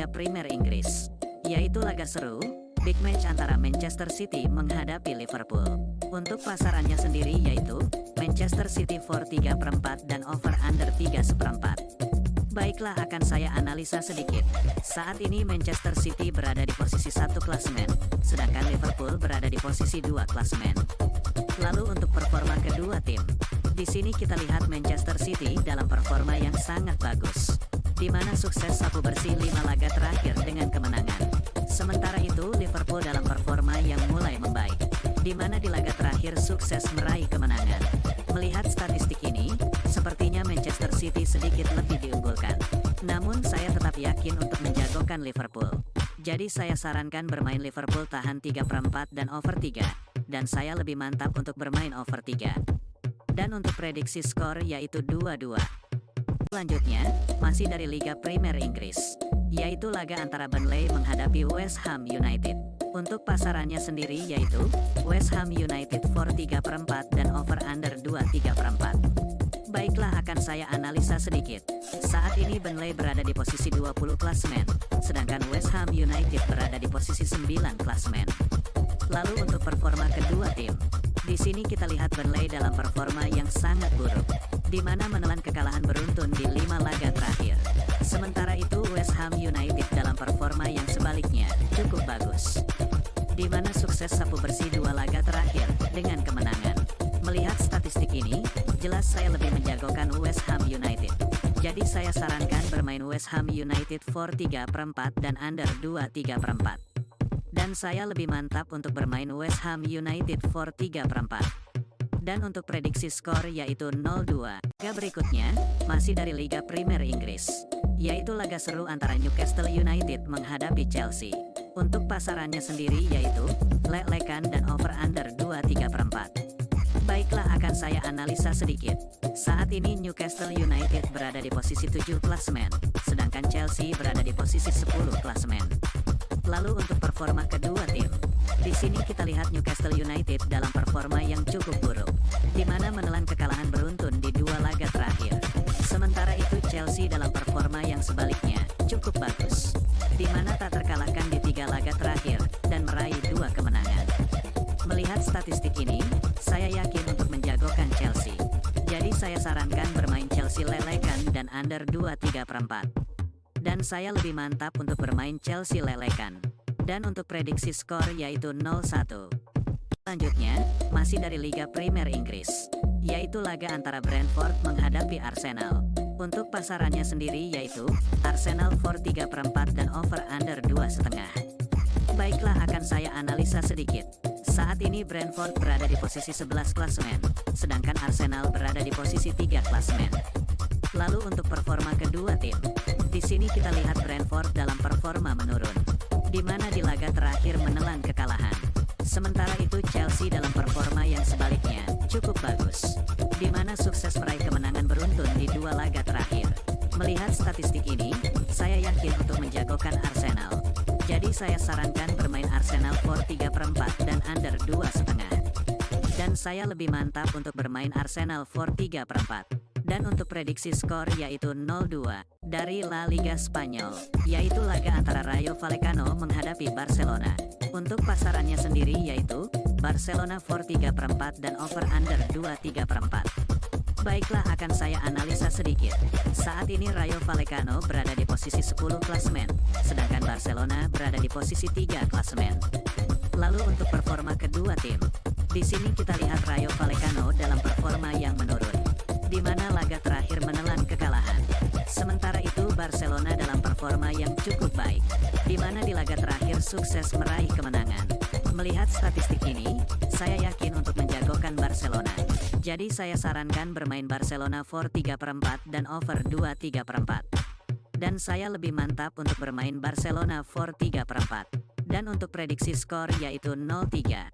Liga Premier Inggris, yaitu laga seru, big match antara Manchester City menghadapi Liverpool. Untuk pasarannya sendiri yaitu Manchester City for 3/4 dan over under 3/4. Baiklah, akan saya analisa sedikit. Saat ini Manchester City berada di posisi 1 klasemen, sedangkan Liverpool berada di posisi 2 klasemen. Lalu untuk performa kedua tim, di sini kita lihat Manchester City dalam performa yang sangat bagus, di mana sukses sapu bersih 5 laga terakhir dengan kemenangan. Sementara itu Liverpool dalam performa yang mulai membaik, di mana di laga terakhir sukses meraih kemenangan. Melihat statistik ini, sepertinya Manchester City sedikit lebih diunggulkan. Namun saya tetap yakin untuk menjagokan Liverpool. Jadi saya sarankan bermain Liverpool tahan 3/4 dan over 3, dan saya lebih mantap untuk bermain over 3. Dan untuk prediksi skor yaitu 2-2. Selanjutnya, masih dari Liga Premier Inggris, yaitu laga antara Burnley menghadapi West Ham United. Untuk pasarannya sendiri yaitu West Ham United for 3/4 dan over under 2/3. Baiklah, akan saya analisa sedikit. Saat ini Burnley berada di posisi 20 klasemen, sedangkan West Ham United berada di posisi 9 klasemen. Lalu untuk performa kedua tim, di sini kita lihat Burnley dalam performa yang sangat buruk, di mana menelan kekalahan beruntun di 5 laga terakhir. Sementara itu West Ham United dalam performa yang sebaliknya cukup bagus, di mana sukses sapu bersih 2 laga terakhir dengan kemenangan. Melihat statistik ini, jelas saya lebih menjagokan West Ham United. Jadi saya sarankan bermain West Ham United for 3/4 dan under 2/3. Dan saya lebih mantap untuk bermain West Ham United for 3/4. Dan untuk prediksi skor yaitu 0-2. Laga berikutnya, masih dari Liga Premier Inggris, yaitu laga seru antara Newcastle United menghadapi Chelsea. Untuk pasarannya sendiri yaitu lelekan dan over under 2/3. Baiklah, akan saya analisa sedikit. Saat ini Newcastle United berada di posisi 7 klasemen, sedangkan Chelsea berada di posisi 10 klasemen. Lalu untuk performa kedua tim, di sini kita lihat Newcastle United dalam performa yang cukup buruk, di mana menelan kekalahan beruntun di 2 laga terakhir. Sementara itu Chelsea dalam performa yang sebaliknya cukup bagus, di mana tak terkalahkan di 3 laga terakhir dan meraih 2 kemenangan. Melihat statistik ini, saya yakin untuk menjagokan Chelsea. Jadi saya sarankan bermain Chelsea lelekan dan under 2/3. Dan saya lebih mantap untuk bermain Chelsea lelekan. Dan untuk prediksi skor yaitu 0-1. Selanjutnya, masih dari Liga Premier Inggris, yaitu laga antara Brentford menghadapi Arsenal. Untuk pasarannya sendiri yaitu Arsenal for 3/4 dan over under 2,5. Baiklah, akan saya analisa sedikit. Saat ini Brentford berada di posisi 11 klasemen, sedangkan Arsenal berada di posisi 3 klasemen. Lalu untuk performa kedua tim, di sini kita lihat Brentford dalam performa menurun, di mana di laga terakhir menelan kekalahan. Sementara itu Chelsea dalam performa yang sebaliknya cukup bagus, di mana sukses meraih kemenangan beruntun di 2 laga terakhir. Melihat statistik ini, saya yakin untuk menjagokan Arsenal. Jadi saya sarankan bermain Arsenal for 3/4 dan under 2,5. Dan saya lebih mantap untuk bermain Arsenal for 3/4. Dan untuk prediksi skor yaitu 0-2. Dari La Liga Spanyol, yaitu laga antara Rayo Vallecano menghadapi Barcelona. Untuk pasarannya sendiri yaitu Barcelona for 3/4 dan over under 2/3. Baiklah, akan saya analisa sedikit. Saat ini Rayo Vallecano berada di posisi 10 klasemen, sedangkan Barcelona berada di posisi 3 klasemen. Lalu untuk performa kedua tim, di sini kita lihat Rayo Vallecano dalam performa yang menurun, di mana laga terakhir menelan kekalahan. Sementara itu Barcelona dalam performa yang cukup baik, di mana di laga terakhir sukses meraih kemenangan. Melihat statistik ini, saya yakin untuk menjagokan Barcelona. Jadi saya sarankan bermain Barcelona for 3/4 dan over 2/3. Dan saya lebih mantap untuk bermain Barcelona for 3/4. Dan untuk prediksi skor yaitu 0-3.